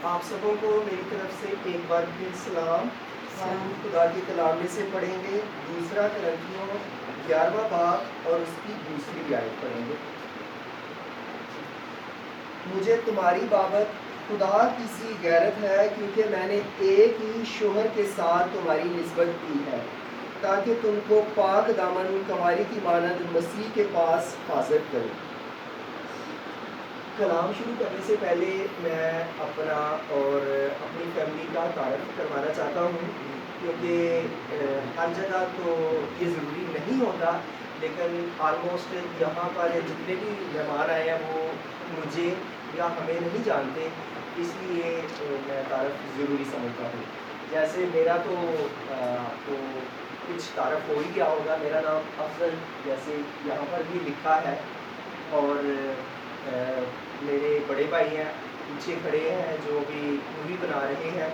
آپ سبوں کو میری طرف سے ایک بار پھر سلام۔ ہم خدا کے کلام میں سے پڑھیں گے دوسرا کرنتھیوں 11واں باب اور اس کی دوسری آیت پڑھیں گے۔ مجھے تمہاری بابت خدا کی سی غیرت ہے کیونکہ میں نے ایک ہی شوہر کے ساتھ تمہاری نسبت کی ہے تاکہ تم کو پاک دامن کنواری کی مانند مسیح کے پاس حاضر کروں۔ کلام شروع کرنے سے پہلے میں اپنا اور اپنی فیملی کا تعارف کروانا چاہتا ہوں، کیونکہ ہر جگہ تو یہ ضروری نہیں ہوتا، لیکن آلموسٹ یہاں پر جتنے بھی مہمان آئے ہیں وہ مجھے یا ہمیں نہیں جانتے، اس لیے میں تعارف ضروری سمجھتا ہوں۔ جیسے میرا تو آپ کو کچھ تعارف ہو ہی گیا ہوگا، میرا نام افضل جیسے یہاں پر بھی لکھا ہے، اور میرے بڑے بھائی ہیں پیچھے کھڑے ہیں جو بھی مووی بنا رہے ہیں،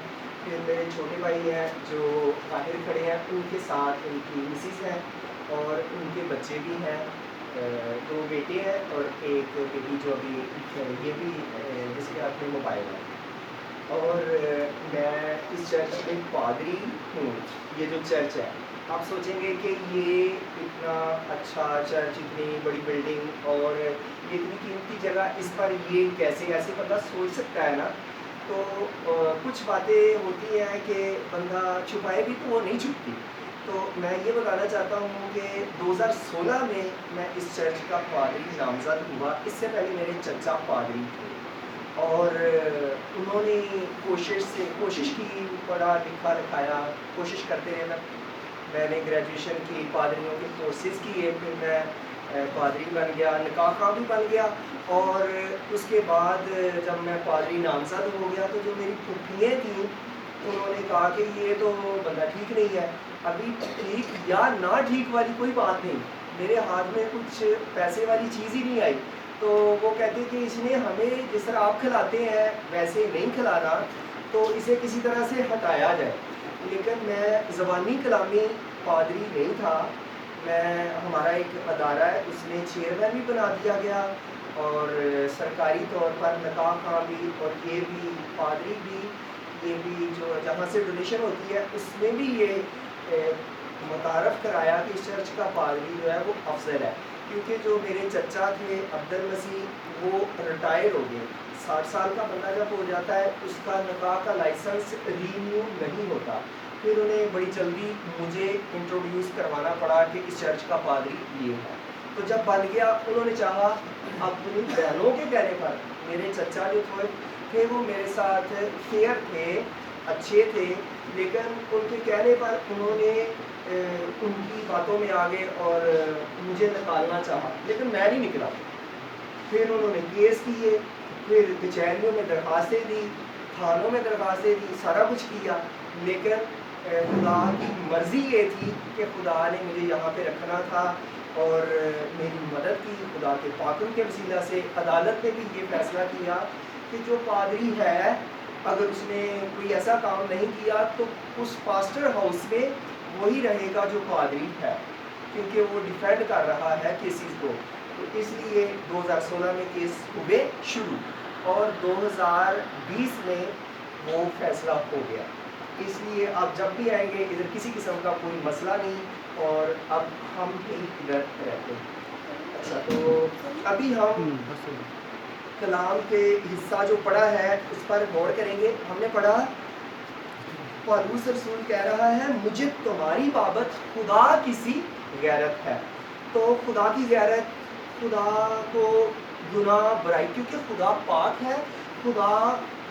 پھر میرے چھوٹے بھائی ہیں جو باہر کھڑے ہیں، ان کے ساتھ ان کی مسز ہیں اور ان کے بچے بھی ہیں، 2 بیٹے ہیں اور ایک بیٹی جو ابھی یہ بھی جس کے ہاتھ میں موبائل ہے۔ اور میں اس چرچ میں پادری ہوں۔ یہ جو چرچ ہے آپ سوچیں گے کہ یہ اتنا اچھا چرچ، اتنی بڑی بلڈنگ اور یہ اتنی قیمتی جگہ، اس پر یہ کیسے ایسے بندہ سوچ سکتا ہے نا؟ تو کچھ باتیں ہوتی ہیں کہ بندہ چھپائے بھی تو وہ نہیں چھپتی۔ تو میں یہ بتانا چاہتا ہوں کہ 2016 میں اس چرچ کا پادری نامزد ہوا۔ اس سے پہلے میرے چچا پادری تھے اور انہوں نے کوشش کی، پڑھا لکھا لکھایا، کوشش کرتے رہے۔ میں نے گریجویشن کی، پادریوں کے کورسز کیے، پھر میں پادری بن گیا، نکاح خواہ بھی بن گیا، اور اس کے بعد جب میں پادری نامزد ہو گیا تو جو میری پھوپھیاں تھیں انہوں نے کہا کہ یہ تو بندہ ٹھیک نہیں ہے۔ ابھی ٹھیک یا نہ ٹھیک والی کوئی بات نہیں، میرے ہاتھ میں کچھ پیسے والی چیز ہی نہیں آئی، تو وہ کہتے کہ اس نے ہمیں جس طرح آپ کھلاتے ہیں ویسے نہیں کھلانا، تو اسے کسی طرح سے ہٹایا جائے۔ لیکن میں زبانی کلامی پادری نہیں تھا، ہمارا ایک ادارہ ہے اس میں چیئرمین بھی بنا دیا گیا، اور سرکاری طور پر نکاح خواہ بھی، اور یہ بھی پادری بھی، یہ بھی جو جہاں سے ڈونیشن ہوتی ہے اس میں بھی یہ متعارف کرایا کہ اس چرچ کا پادری جو ہے وہ افضل ہے، کیونکہ جو میرے چچا تھے عبد المسیح وہ ریٹائر ہو گئے۔ 60 سال کا بندہ جب ہو جاتا ہے اس کا نکاح کا لائسنس رینیو نہیں ہوتا، پھر انہیں بڑی جلدی مجھے انٹروڈیوس کروانا پڑا کہ اس چرچ کا پادری یہ ہے۔ تو جب بن گیا انہوں نے چاہا، اپنی بہنوں کے کہنے پر، میرے چچا جو تھے وہ میرے ساتھ فیئر تھے، اچھے تھے، لیکن ان کے کہنے پر انہوں نے ان کی باتوں میں آگے اور مجھے نکالنا چاہا، لیکن میں نہیں نکلا۔ پھر انہوں نے کیس کیے، پھر کچہریوں میں درخواستیں دی، تھانوں میں درخواستیں دی، سارا کچھ کیا، لیکن خدا کی مرضی یہ تھی کہ خدا نے مجھے یہاں پہ رکھنا تھا اور میری مدد کی۔ خدا کے پاکوں کے وسیلہ سے عدالت نے بھی یہ فیصلہ کیا کہ جو پادری ہے اگر اس نے کوئی ایسا کام نہیں کیا تو اس پاسٹر ہاؤس میں وہی رہے گا جو پادری ہے، کیونکہ وہ ڈیفینڈ کر رہا ہے کیسز کو۔ تو اس لیے 2016 میں کیس ہوئے شروع، اور 2020 میں وہ فیصلہ ہو گیا۔ اس لیے آپ جب بھی آئیں گے ادھر کسی قسم کا کوئی مسئلہ نہیں، اور اب ہم بھی ادھر رہتے ہیں۔ اچھا، تو ابھی ہم کلام کے حصہ جو پڑھا ہے اس پر غور کریں گے۔ ہم نے پڑھا پالوس رسول کہہ رہا ہے مجھے تمہاری بابت خدا کی سی غیرت ہے۔ تو خدا کی غیرت، خدا کو گناہ برائی، کیونکہ خدا پاک ہے، خدا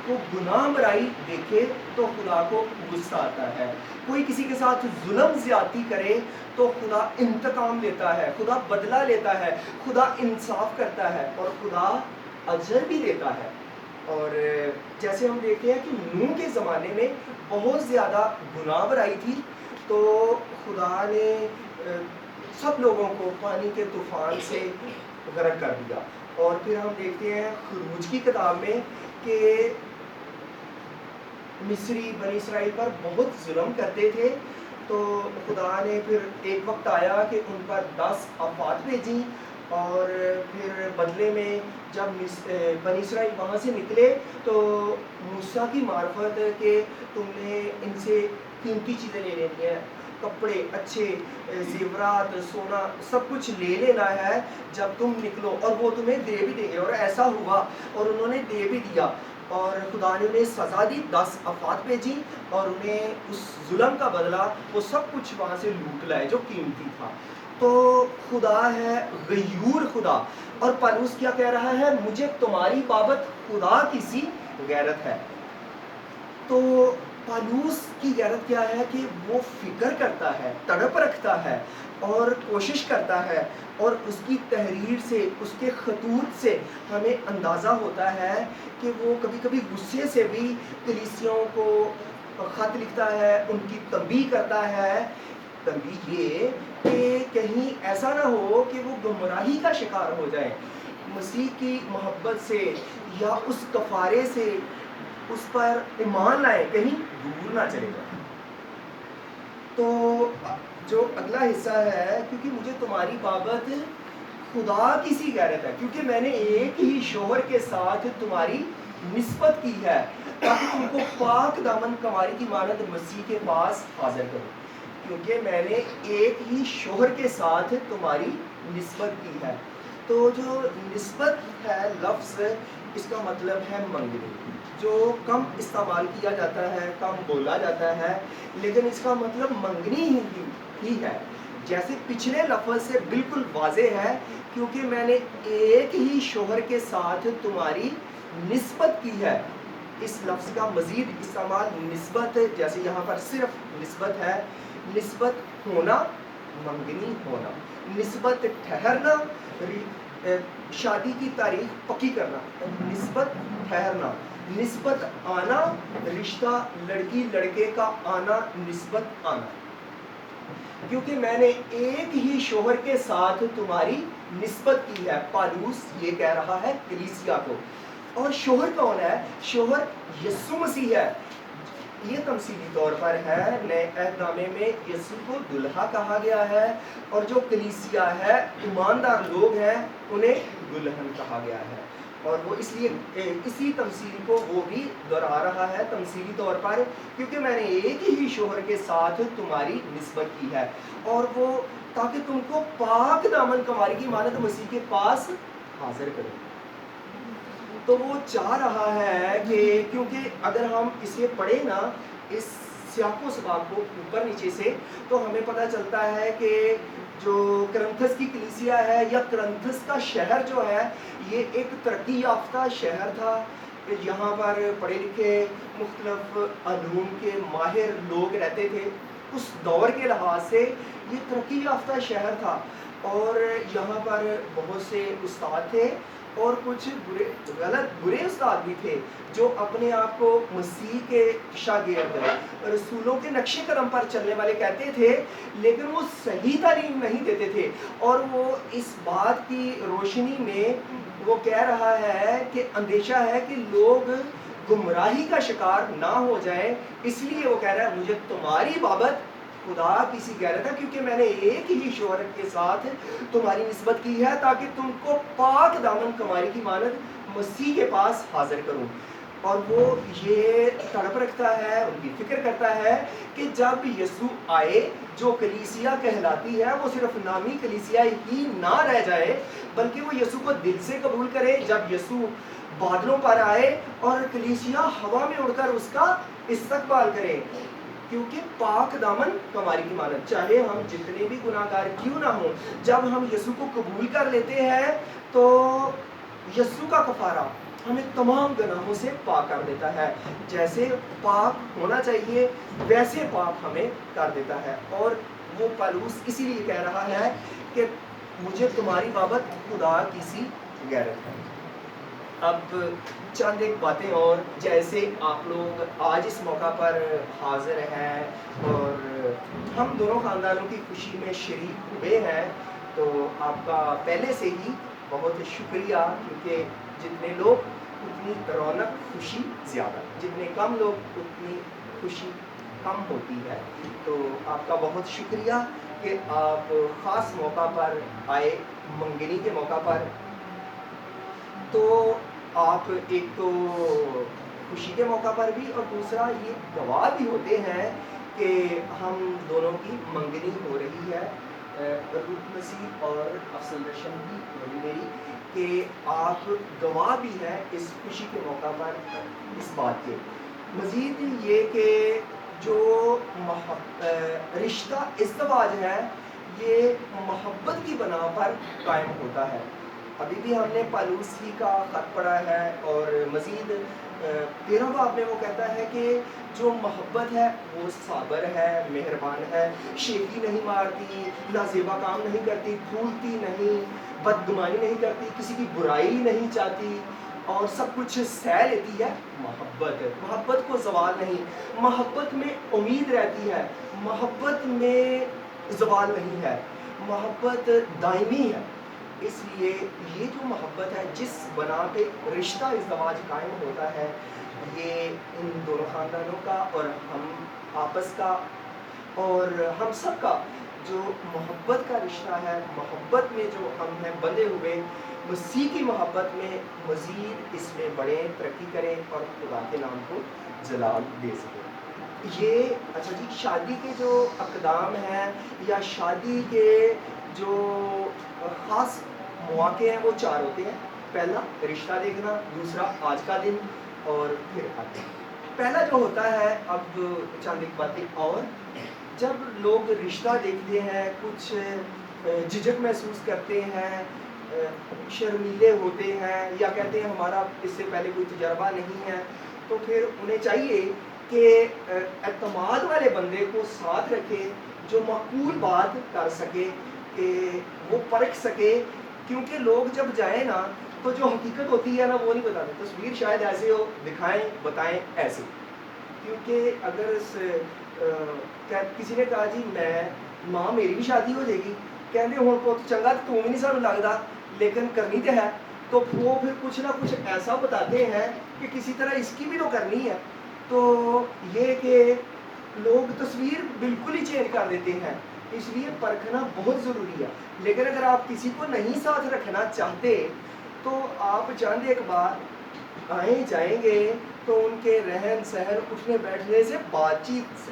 کو گناہ برائی دیکھے تو خدا کو غصہ آتا ہے۔ کوئی کسی کے ساتھ ظلم زیادتی کرے تو خدا انتقام لیتا ہے، خدا بدلہ لیتا ہے، خدا انصاف کرتا ہے، اور خدا اجر بھی دیتا ہے۔ اور جیسے ہم دیکھتے ہیں کہ نوح کے زمانے میں بہت زیادہ گناہ برائی تھی، تو خدا نے سب لوگوں کو پانی کے طوفان سے غرق کر دیا۔ اور پھر ہم دیکھتے ہیں خروج کی کتاب میں کہ مصری بنی اسرائیل پر بہت ظلم کرتے تھے، تو خدا نے پھر ایک وقت آیا کہ ان پر 10 آفات بھیجیں، اور پھر بدلے میں جب بنی اسرائیل وہاں سے نکلے تو موسیٰ کی معرفت کہ تم نے ان سے قیمتی چیزیں لے لینی ہیں، کپڑے اچھے، زیورات، سونا، سب کچھ لے لینا ہے جب تم نکلو، اور وہ تمہیں دے بھی دیں گے۔ اور ایسا ہوا، اور انہوں نے دے بھی دیا، اور خدا نے انہیں سزا دی، 10 افات بھیجی، اور انہیں اس ظلم کا بدلہ وہ سب کچھ وہاں سے لوٹ لائے جو قیمتی تھا۔ تو خدا ہے غیور خدا، اور پالوس کیا کہہ رہا ہے؟ مجھے تمہاری بابت خدا کی سی غیرت ہے۔ تو پالوس کی غیرت کیا ہے کہ وہ فکر کرتا ہے، تڑپ رکھتا ہے اور کوشش کرتا ہے، اور اس کی تحریر سے، اس کے خطوط سے ہمیں اندازہ ہوتا ہے کہ وہ کبھی کبھی غصے سے بھی کلیسیوں کو خط لکھتا ہے، ان کی تنبیہ کرتا ہے۔ تنبیہ یہ کہ کہیں ایسا نہ ہو کہ وہ گمراہی کا شکار ہو جائیں، مسیح کی محبت سے یا اس کفارے سے اس پر ایمان لائے، کہیں دور نہ چلے جائیں۔ تو جو اگلا حصہ ہے، کیونکہ مجھے تمہاری بابت خدا کی سی غیرت ہے، کیونکہ میں نے ایک ہی شوہر کے ساتھ تمہاری نسبت کی ہے، تاکہ تم کو پاک دامن کنواری کی مانند مسیح کے پاس حاضر کروں۔ کیونکہ میں نے ایک ہی شوہر کے ساتھ تمہاری نسبت کی ہے۔ تو جو نسبت ہے لفظ، اس کا مطلب ہے منگنی، جو کم استعمال کیا جاتا ہے، کم بولا جاتا ہے، لیکن اس کا مطلب منگنی ہی ہے۔ جیسے پچھلے لفظ سے بالکل واضح ہے، کیونکہ میں نے ایک ہی شوہر کے ساتھ تمہاری نسبت کی ہے۔ اس لفظ کا مزید استعمال نسبت، جیسے یہاں پر صرف نسبت ہے، نسبت ہونا، منگنی ہونا، نسبت ٹھہرنا، شادی کی تاریخ پکی کرنا، نسبت ٹھہرنا، نسبت آنا، رشتہ لڑکی لڑکے کا آنا، نسبت آنا۔ کیونکہ میں نے ایک ہی شوہر کے ساتھ تمہاری نسبت کی ہے، پالوس یہ کہہ رہا ہے کلیسیا کو۔ اور شوہر کون ہے؟ شوہر یسوع مسیح ہے۔ یہ تمثیلی طور پر ہے، نئے عہد نامے میں یسوع کو دلہا کہا گیا ہے، اور جو کلیسیا ہے، ایماندار لوگ ہیں، انہیں دلہن کہا گیا ہے۔ اور وہ اس لیے اسی تمثیل کو وہ بھی دہرا رہا ہے تمثیلی طور پر، کیونکہ میں نے ایک ہی شوہر کے ساتھ تمہاری نسبت کی ہے، اور وہ تاکہ تم کو پاک دامن کنواری کی مانند مسیح کے پاس حاضر کروں۔ تو وہ چاہ رہا ہے کہ کیونکہ اگر ہم اسے پڑھیں نا، اس سیاق و سباق کو اوپر نیچے سے، تو ہمیں پتہ چلتا ہے کہ جو کرنتھس کی کلیسیا ہے، یا کرنتھس کا شہر جو ہے، یہ ایک ترقی یافتہ شہر تھا۔ یہاں پر پڑھے لکھے مختلف علوم کے ماہر لوگ رہتے تھے۔ اس دور کے لحاظ سے یہ ترقی یافتہ شہر تھا، اور یہاں پر بہت سے استاد تھے، اور کچھ برے استاد بھی تھے، جو اپنے آپ کو مسیح کے شاگرد، رسولوں کے نقش قدم پر چلنے والے کہتے تھے، لیکن وہ صحیح تعلیم نہیں دیتے تھے۔ اور وہ اس بات کی روشنی میں وہ کہہ رہا ہے کہ اندیشہ ہے کہ لوگ گمراہی کا شکار نہ ہو جائیں، اس لیے وہ کہہ رہا ہے مجھے تمہاری بابت خدا کی سی غیرت ہے، کیونکہ میں نے ایک ہی شوہر کے ساتھ تمہاری نسبت کی ہے، تاکہ تم کو پاک دامن کنواری کی مانند مسیح کے پاس حاضر کروں۔ اور وہ یہ تڑپ رکھتا ہے، ان کی فکر کرتا ہے کہ جب یسوع آئے، جو کلیسیا کہلاتی ہے، وہ صرف نامی کلیسیا ہی نہ رہ جائے، بلکہ وہ یسوع کو دل سے قبول کرے۔ جب یسوع بادلوں پر آئے اور کلیسیا ہوا میں اڑ کر اس کا استقبال کرے، کیونکہ پاک دامن کنواری کی مانند، چاہے ہم جتنے بھی گناہ گار کیوں نہ ہوں، جب ہم یسوع کو قبول کر لیتے ہیں تو یسوع کا کفارہ ہمیں تمام گناہوں سے پاک کر دیتا ہے۔ جیسے پاک ہونا چاہیے ویسے پاک ہمیں کر دیتا ہے۔ اور وہ پالوس اسی لیے کہہ رہا ہے کہ مجھے تمہاری بابت خدا کی سی غیرت ہے۔ اب چند ایک باتیں اور، جیسے آپ لوگ آج اس موقع پر حاضر ہیں اور ہم دونوں خاندانوں کی خوشی میں شریک ہوئے ہیں، تو آپ کا پہلے سے ہی بہت شکریہ، کیونکہ جتنے لوگ اتنی رونق خوشی زیادہ، جتنے کم لوگ اتنی خوشی کم ہوتی ہے۔ تو آپ کا بہت شکریہ کہ آپ خاص موقع پر آئے، منگنی کے موقع پر، تو آپ ایک تو خوشی کے موقع پر بھی، اور دوسرا یہ گواہ بھی ہوتے ہیں کہ ہم دونوں کی منگنی ہو رہی ہے، روح مسیح اور افضل رشم بھی ہوئی میری، کہ آپ گواہ بھی ہیں اس خوشی کے موقع پر اس بات کے۔ مزید یہ کہ جو رشتہ ازدواج ہے یہ محبت کی بنا پر قائم ہوتا ہے۔ ابھی بھی ہم نے پالوس ہی کا خط پڑھا ہے، اور مزید 13 باب میں وہ کہتا ہے کہ جو محبت ہے وہ صابر ہے، مہربان ہے، شیخی نہیں مارتی، نازیبا کام نہیں کرتی، پھولتی نہیں، بدگمانی نہیں کرتی، کسی کی برائی نہیں چاہتی، اور سب کچھ سہ لیتی ہے۔ محبت کو زوال نہیں، محبت میں امید رہتی ہے، محبت میں زوال نہیں ہے، محبت دائمی ہے۔ اس لیے یہ جو محبت ہے جس بنا پہ رشتہ ازدواج قائم ہوتا ہے، یہ ان دونوں خاندانوں کا اور ہم آپس کا اور ہم سب کا جو محبت کا رشتہ ہے، محبت میں جو ہم ہیں بندھے ہوئے، مسیح کی محبت میں مزید اس میں بڑھیں، ترقی کریں اور خدا کے نام کو جلال دے سکیں۔ یہ اچھا جی، شادی کے جو اقدام ہیں یا شادی کے جو خاص مواقع ہیں وہ 4 ہوتے ہیں۔ پہلا رشتہ دیکھنا، دوسرا آج کا دن، اور پھر آگے۔ پہلا جو ہوتا ہے، اب چند ایک باتیں اور، جب لوگ رشتہ دیکھتے ہیں کچھ جھجک محسوس کرتے ہیں، شرمیلے ہوتے ہیں، یا کہتے ہیں ہمارا اس سے پہلے کوئی تجربہ نہیں ہے، تو پھر انہیں چاہیے کہ اعتماد والے بندے کو ساتھ رکھے جو معقول بات کر سکے، کہ وہ پرکھ سکے، کیونکہ لوگ جب جائیں نا تو جو حقیقت ہوتی ہے نا وہ نہیں بتاتے، تصویر شاید ایسے ہو، دکھائیں بتائیں ایسے، کیونکہ اگر کسی نے کہا جی ماں میری بھی شادی ہو جائے گی، کہتے ہوں کو چنگا تو بھی نہیں سانو لگتا لیکن کرنی تو ہے، تو وہ پھر کچھ نہ کچھ ایسا بتاتے ہیں کہ کسی طرح اس کی بھی تو کرنی ہے، تو یہ کہ لوگ تصویر بالکل ہی چینج کر دیتے ہیں، اس لیے پرکھنا بہت ضروری ہے۔ لیکن اگر آپ کسی کو نہیں ساتھ رکھنا چاہتے تو آپ چاند ایک بار آئیں جائیں گے تو ان کے رہن سہن، اٹھنے بیٹھنے سے، بات چیت سے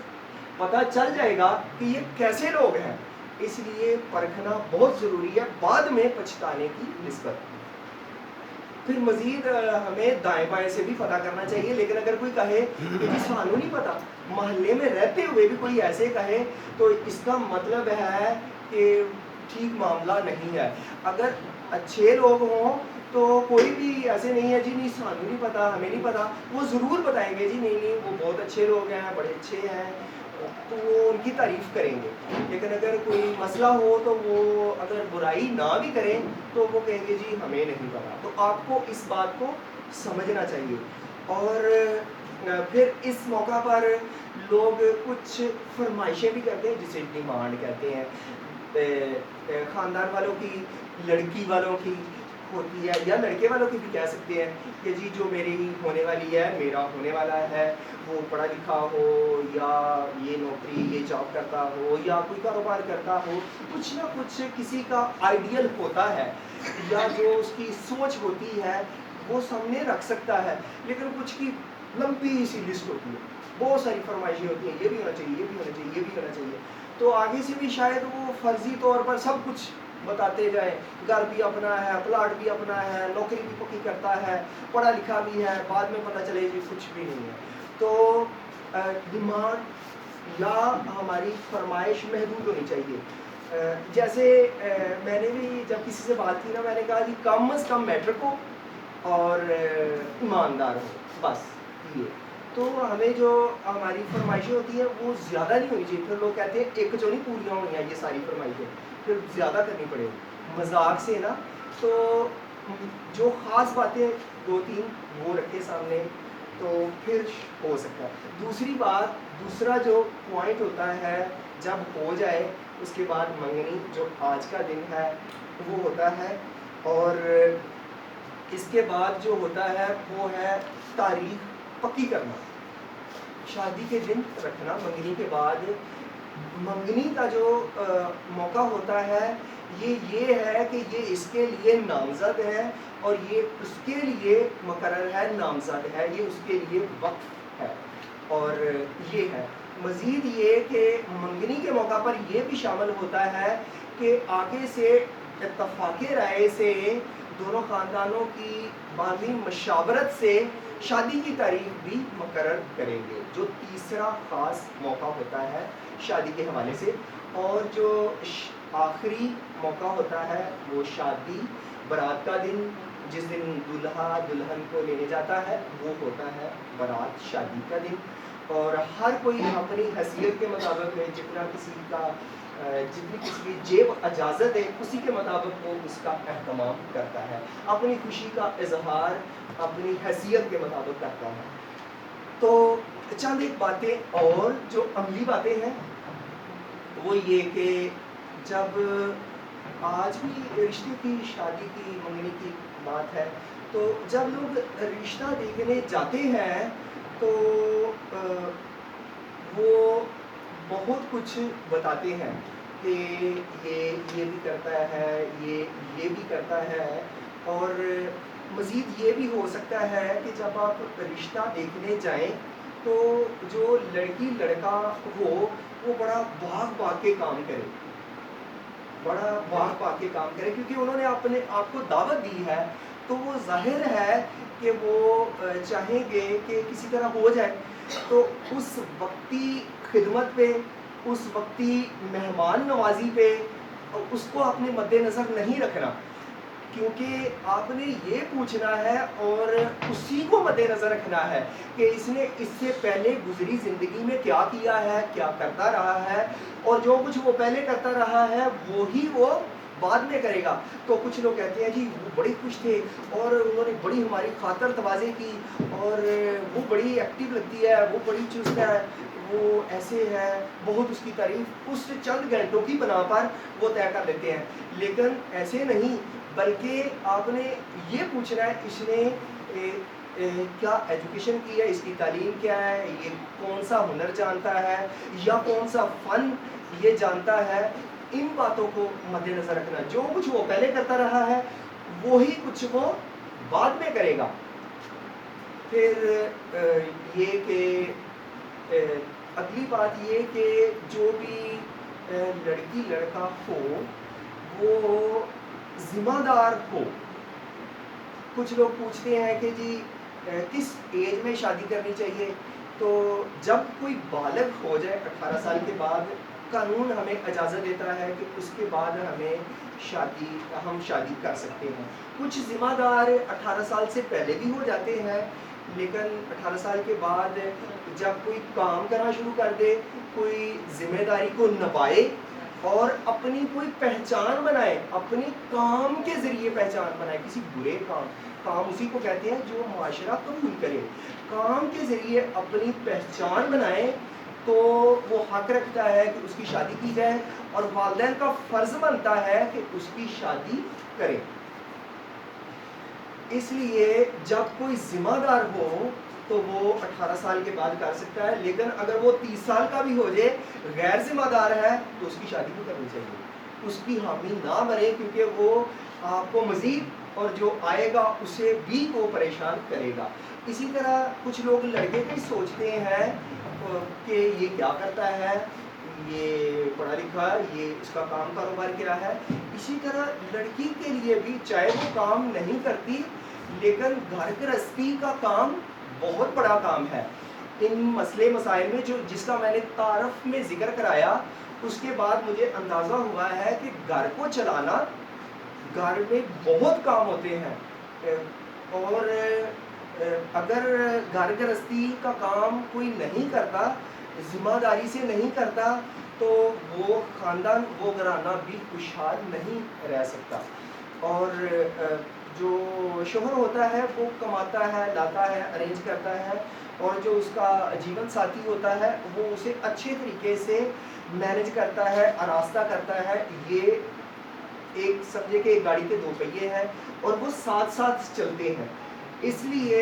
پتہ چل جائے گا کہ یہ کیسے لوگ ہیں، اس لیے پرکھنا بہت ضروری ہے بعد میں پچھتانے کی نسبت۔ پھر مزید ہمیں دائیں بائیں سے بھی پتہ کرنا چاہیے، لیکن اگر کوئی کہے کہ جی سانو نہیں پتہ، محلے میں رہتے ہوئے بھی کوئی ایسے کہے تو اس کا مطلب ہے کہ ٹھیک معاملہ نہیں ہے۔ اگر اچھے لوگ ہوں تو کوئی بھی ایسے نہیں ہے جی نہیں سانو نہیں پتہ، ہمیں نہیں پتہ، وہ ضرور بتائیں گے جی نہیں نہیں وہ بہت اچھے لوگ ہیں، بڑے اچھے ہیں، تو وہ ان کی تعریف کریں گے۔ لیکن اگر کوئی مسئلہ ہو تو وہ اگر برائی نہ بھی کریں تو وہ کہیں گے جی ہمیں نہیں پتہ، تو آپ کو اس بات کو سمجھنا چاہیے۔ اور پھر اس موقع پر لوگ کچھ فرمائشیں بھی کرتے ہیں جسے ڈیمانڈ کہتے ہیں، خاندان والوں کی، لڑکی والوں کی ہوتی ہے، یا لڑکے والوں کی بھی کہہ سکتے ہیں کہ جی جو میری ہونے والی ہے، میرا ہونے والا ہے، وہ پڑھا لکھا ہو، یا یہ نوکری یہ جاب کرتا ہو، یا کوئی کاروبار کرتا ہو، کچھ نہ کچھ کسی کا آئیڈیل ہوتا ہے، یا جو اس کی سوچ ہوتی ہے وہ سامنے رکھ سکتا ہے، لیکن کچھ کی لمبی سی لسٹ ہوتی ہے، بہت ساری فرمائشیں ہوتی ہیں، یہ بھی ہونا چاہیے، یہ بھی ہونا چاہیے، یہ بھی ہونا چاہیے، تو آگے سے بھی شاید وہ فرضی طور پر سب کچھ بتاتے جائیں، گھر بھی اپنا ہے، پلاٹ بھی اپنا ہے، نوکری بھی پکی کرتا ہے، پڑھا لکھا بھی ہے، بعد میں پتہ چلے جی کچھ بھی نہیں ہے۔ تو ڈیمانڈ یا ہماری فرمائش محدود ہونی چاہیے۔ جیسے میں نے بھی جب کسی سے بات کی نا، میں نے کہا جی کم از کم میٹرک ہو اور ایماندار ہو، بس یہ۔ تو ہمیں جو ہماری فرمائشیں ہوتی ہیں وہ زیادہ نہیں ہونی چاہیے، پھر لوگ کہتے ہیں ایک جو نہیں پوریاں ہونی ہیں یہ ساری فرمائشیں، پھر زیادہ کرنی پڑے مذاق سے نا، تو جو خاص باتیں 2-3 وہ رکھے سامنے تو پھر ہو سکتا ہے۔ دوسری بات، دوسرا جو پوائنٹ ہوتا ہے جب ہو جائے اس کے بعد منگنی جو آج کا دن ہے وہ ہوتا ہے، اور اس کے بعد جو ہوتا ہے وہ ہے تاریخ پکی کرنا، شادی کے دن رکھنا، منگنی کے بعد منگنی کا جو موقع ہوتا ہے یہ ہے کہ یہ اس کے لیے نامزد ہے اور یہ اس کے لیے مقرر ہے، نامزد ہے، یہ اس کے لیے وقف ہے، اور یہ ہے مزید یہ کہ منگنی کے موقع پر یہ بھی شامل ہوتا ہے کہ آگے سے اتفاق رائے سے دونوں خاندانوں کی باہمی مشاورت سے شادی کی تاریخ بھی مقرر کریں گے، جو تیسرا خاص موقع ہوتا ہے شادی کے حوالے سے۔ اور جو آخری موقع ہوتا ہے وہ شادی برات کا دن، جس دن دلہا دلہن کو لینے جاتا ہے، وہ ہوتا ہے برات شادی کا دن، اور ہر کوئی اپنی حیثیت کے مطابق جتنا کسی کا جتنی کسی کی جیب اجازت ہے اسی کے مطابق وہ اس کا اہتمام کرتا ہے، اپنی خوشی کا اظہار اپنی حیثیت کے مطابق کرتا ہے۔ تو چند ایک باتیں اور جو عملی باتیں ہیں وہ یہ کہ جب آج بھی رشتے کی شادی کی منگنی کی بات ہے تو جب لوگ رشتہ دیکھنے جاتے ہیں تو وہ بہت کچھ بتاتے ہیں کہ یہ بھی کرتا ہے، یہ بھی کرتا ہے، اور مزید یہ بھی ہو سکتا ہے کہ جب آپ رشتہ دیکھنے جائیں تو جو لڑکی لڑکا ہو وہ بڑا بھاگ بھاگ کے کام کرے، بڑا بھاگ بھاگ کے کام کرے، کیونکہ انہوں نے اپنے آپ کو دعوت دی ہے تو وہ ظاہر ہے کہ وہ چاہیں گے کہ کسی طرح ہو جائے، تو اس وقتی خدمت پہ، اس وقتی مہمان نوازی پہ اس کو اپنے مد نظر نہیں رکھنا، کیونکہ آپ نے یہ پوچھنا ہے اور اسی کو مد نظر رکھنا ہے کہ اس نے اس سے پہلے گزری زندگی میں کیا کیا ہے، کیا کرتا رہا ہے، اور جو کچھ وہ پہلے کرتا رہا ہے وہی وہ بعد میں کرے گا۔ تو کچھ لوگ کہتے ہیں جی وہ بڑے خوش تھے اور انہوں نے بڑی ہماری خاطر تواضع کی، اور وہ بڑی ایکٹیو لگتی ہے، وہ بڑی چست ہے، وہ ایسے ہے، بہت اس کی تعریف اس چند گھنٹوں کی بنا پر وہ طے کر لیتے ہیں، لیکن ایسے نہیں، بلکہ آپ نے یہ پوچھنا ہے اس نے کیا ایجوکیشن کی ہے، اس کی تعلیم کیا ہے، یہ کون سا ہنر جانتا ہے یا کون سا فن یہ جانتا ہے، ان باتوں کو مد نظر رکھنا۔ جو کچھ وہ پہلے کرتا رہا ہے وہی کچھ وہ بعد میں کرے گا۔ پھر یہ کہ اگلی بات یہ کہ جو بھی لڑکی لڑکا ہو وہ ذمہ دار ہو۔ کچھ لوگ پوچھتے ہیں کہ جی کس ایج میں شادی کرنی چاہیے، تو جب کوئی بالغ ہو جائے 18 سال کے بعد قانون ہمیں اجازت دیتا ہے کہ اس کے بعد ہم شادی کر سکتے ہیں۔ کچھ ذمہ دار 18 سال سے پہلے بھی ہو جاتے ہیں، لیکن 18 سال کے بعد جب کوئی کام کرنا شروع کر دے، کوئی ذمہ داری کو نبھائے اور اپنی کوئی پہچان بنائے، اپنی کام کے ذریعے پہچان بنائے، کسی برے کام اسی کو کہتے ہیں جو معاشرہ قبول کرے، کام کے ذریعے اپنی پہچان بنائے، تو وہ حق رکھتا ہے کہ اس کی شادی کی جائے، اور والدین کا فرض بنتا ہے کہ اس کی شادی کرے۔ اس لیے جب کوئی ذمہ دار ہو تو وہ 18 سال کے بعد کر سکتا ہے، لیکن اگر وہ 30 سال کا بھی ہو جائے غیر ذمہ دار ہے تو اس کی شادی بھی کرنی چاہیے، اس کی حامی نہ بنے، کیونکہ وہ آپ کو مزید اور جو آئے گا اسے بھی وہ پریشان کرے گا۔ اسی طرح کچھ لوگ لڑکے بھی سوچتے ہیں کہ یہ کیا کرتا ہے، یہ پڑھا لکھا، یہ اس کا کام کاروبار کیا ہے۔ اسی طرح لڑکی کے لیے بھی چاہے وہ کام نہیں کرتی لیکن گھر گرہستی کا کام بہت بڑا کام ہے۔ ان مسئلے مسائل میں جس کا میں نے تعارف میں ذکر کرایا، اس کے بعد مجھے اندازہ ہوا ہے کہ گھر کو چلانا، گھر میں بہت کام ہوتے ہیں، اور اگر گھر گرہستی کا کام کوئی نہیں کرتا، ذمہ داری سے نہیں کرتا، تو وہ خاندان، وہ گھرانہ بھی خوشحال نہیں رہ سکتا۔ اور جو شوہر ہوتا ہے وہ کماتا ہے، لاتا ہے، ارینج کرتا ہے، اور جو اس کا جیون ساتھی ہوتا ہے وہ اسے اچھے طریقے سے مینج کرتا ہے، آراستہ کرتا ہے۔ یہ ایک سمجھے کہ ایک گاڑی کے دو پہیے ہیں اور وہ ساتھ ساتھ چلتے ہیں، اس لیے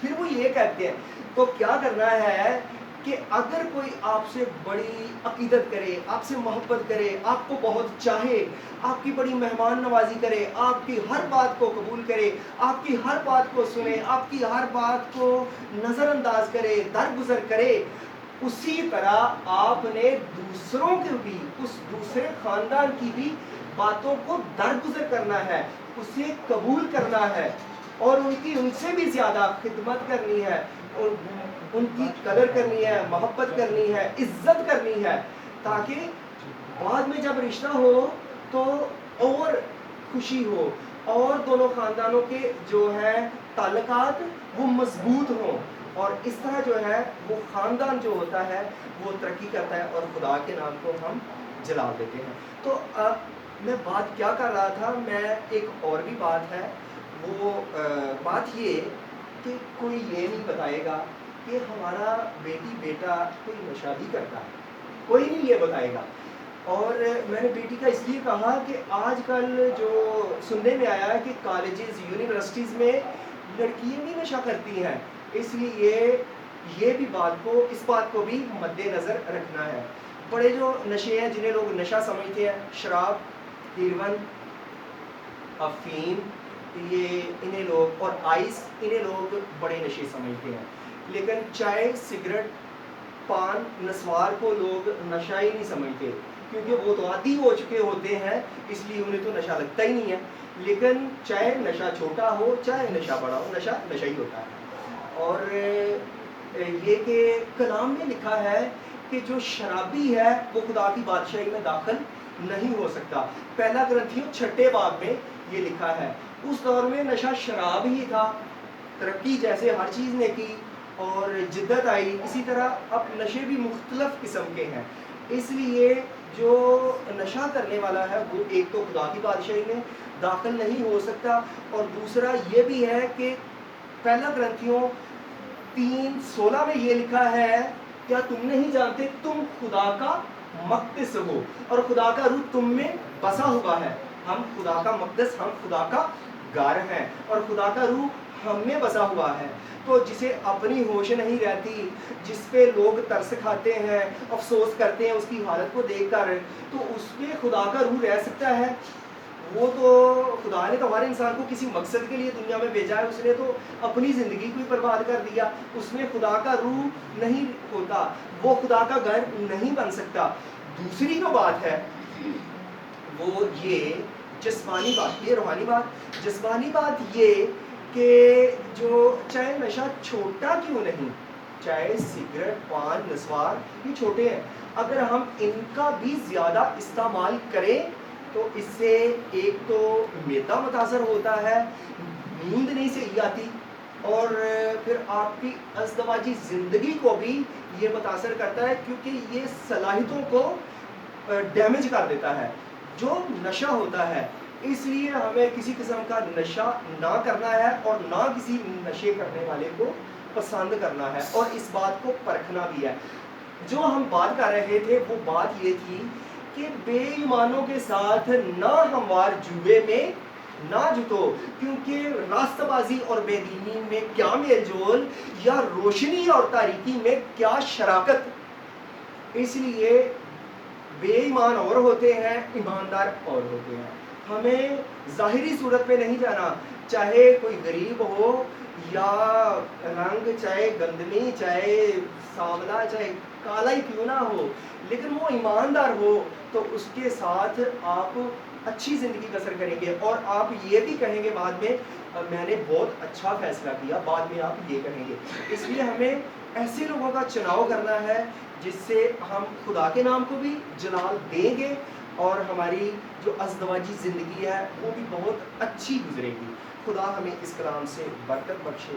پھر وہ یہ کہتے ہیں تو کیا کرنا ہے کہ اگر کوئی آپ سے بڑی عقیدت کرے، آپ سے محبت کرے، آپ کو بہت چاہے، آپ کی بڑی مہمان نوازی کرے، آپ کی ہر بات کو قبول کرے، آپ کی ہر بات کو سنے، آپ کی ہر بات کو نظر انداز کرے، درگزر کرے، اسی طرح آپ نے دوسروں کے بھی، اس دوسرے خاندان کی بھی باتوں کو درگزر کرنا ہے، اسے قبول کرنا ہے، اور ان سے بھی زیادہ خدمت کرنی ہے، ان کی قدر کرنی ہے، محبت کرنی ہے، عزت کرنی ہے، تاکہ بعد میں جب رشتہ ہو تو اور خوشی ہو، اور دونوں خاندانوں کے جو ہے تعلقات وہ مضبوط ہوں، اور اس طرح جو ہے وہ خاندان جو ہوتا ہے وہ ترقی کرتا ہے، اور خدا کے نام کو ہم جلا دیتے ہیں۔ تو میں بات کیا کر رہا تھا، میں ایک اور بھی بات ہے، وہ بات یہ کہ کوئی یہ نہیں بتائے گا کہ ہمارا بیٹی بیٹا کوئی نشہ بھی کرتا ہے، کوئی نہیں یہ بتائے گا۔ اور میں نے بیٹی کا اس لیے کہا کہ آج کل جو سننے میں آیا ہے کہ کالجز یونیورسٹیز میں لڑکیاں بھی نشہ کرتی ہیں، اس لیے یہ بھی اس بات کو بھی مد نظر رکھنا ہے۔ بڑے جو نشے ہیں جنہیں لوگ نشہ سمجھتے ہیں، شراب، ہیروئن، افیم، انہیں لوگ، اور آئس، انہیں لوگ بڑے نشے سمجھتے ہیں، لیکن چائے، سگریٹ، پان، نسوار کو لوگ نشہ ہی نہیں سمجھتے، کیونکہ وہ تو عادی ہو چکے ہوتے ہیں، اس لیے انہیں تو نشہ لگتا ہی نہیں ہے۔ لیکن چاہے نشہ چھوٹا ہو چاہے نشہ بڑا ہو، نشہ نشہ ہی ہوتا ہے۔ اور یہ کہ کلام میں لکھا ہے کہ جو شرابی ہے وہ خدا کی بادشاہی میں داخل نہیں ہو سکتا۔ پہلا کرنتھیوں 6 باب میں یہ لکھا ہے۔ اس دور میں نشہ شراب ہی تھا، ترقی جیسے ہر چیز نے کی اور جدت آئی، اسی طرح اب نشے بھی مختلف قسم کے ہیں، اس لیے جو نشہ کرنے والا ہے وہ ایک تو خدا کی بادشاہی میں داخل نہیں ہو سکتا، اور دوسرا یہ بھی ہے کہ پہلا کرنتھیوں 3:16 میں یہ لکھا ہے، کیا تم نہیں جانتے تم خدا کا مقدس ہو اور خدا کا روح تم میں بسا ہوا ہے۔ ہم خدا کا مقدس، ہم خدا کا گھر ہیں، اور خدا کا روح ہم میں بسا ہوا ہے۔ تو جسے اپنی ہوش نہیں رہتی، جس پہ لوگ ترس کھاتے ہیں، افسوس کرتے ہیں اس کی حالت کو دیکھ کر، تو اس پہ خدا کا روح رہ سکتا ہے؟ وہ تو خدا نے تو ہر انسان کو کسی مقصد کے لیے دنیا میں بھیجا ہے، اس نے تو اپنی زندگی کو ہی برباد کر دیا، اس میں خدا کا روح نہیں ہوتا، وہ خدا کا گھر نہیں بن سکتا۔ دوسری جو بات ہے وہ یہ جسمانی بات، یہ روحانی بات، جسمانی بات یہ کہ جو چاہے نشہ چھوٹا کیوں نہیں، چاہے سگریٹ، پان، نسوار، یہ چھوٹے ہیں، اگر ہم ان کا بھی زیادہ استعمال کریں تو اس سے ایک تو معدہ متاثر ہوتا ہے، نیند نہیں صحیح آتی، اور پھر آپ کی ازدواجی زندگی کو بھی یہ متاثر کرتا ہے، کیونکہ یہ صلاحیتوں کو ڈیمیج کر دیتا ہے جو نشہ ہوتا ہے۔ اس لیے ہمیں کسی قسم کا نشہ نہ کرنا ہے، اور نہ کسی نشے کرنے والے کو پسند کرنا ہے، اور اس بات کو پرکھنا بھی ہے۔ جو ہم بات کر رہے تھے وہ بات یہ تھی کہ بے ایمانوں کے ساتھ نہ ہموار جوئے میں نہ جتو، کیونکہ راستہ بازی اور بے دینی میں کیا میل جول، یا روشنی اور تاریکی میں کیا شراکت۔ اس لیے بے ایمان اور ہوتے ہیں، ایماندار اور ہوتے ہیں۔ ہمیں ظاہری صورت پہ نہیں جانا، چاہے کوئی غریب ہو یا رنگ چاہے گندمی، چاہے سانولا، چاہے کالا ہی کیوں نہ ہو، لیکن وہ ایماندار ہو تو اس کے ساتھ آپ اچھی زندگی بسر کریں گے، اور آپ یہ بھی کہیں گے بعد میں میں نے بہت اچھا فیصلہ کیا، بعد میں آپ یہ کہیں گے۔ اس لیے ہمیں ایسے لوگوں کا چناؤ کرنا ہے جس سے ہم خدا کے نام کو بھی جلال دیں گے، اور ہماری جو ازدواجی زندگی ہے وہ بھی بہت اچھی گزرے گی۔ خدا ہمیں اس کلام سے برکت بخشے۔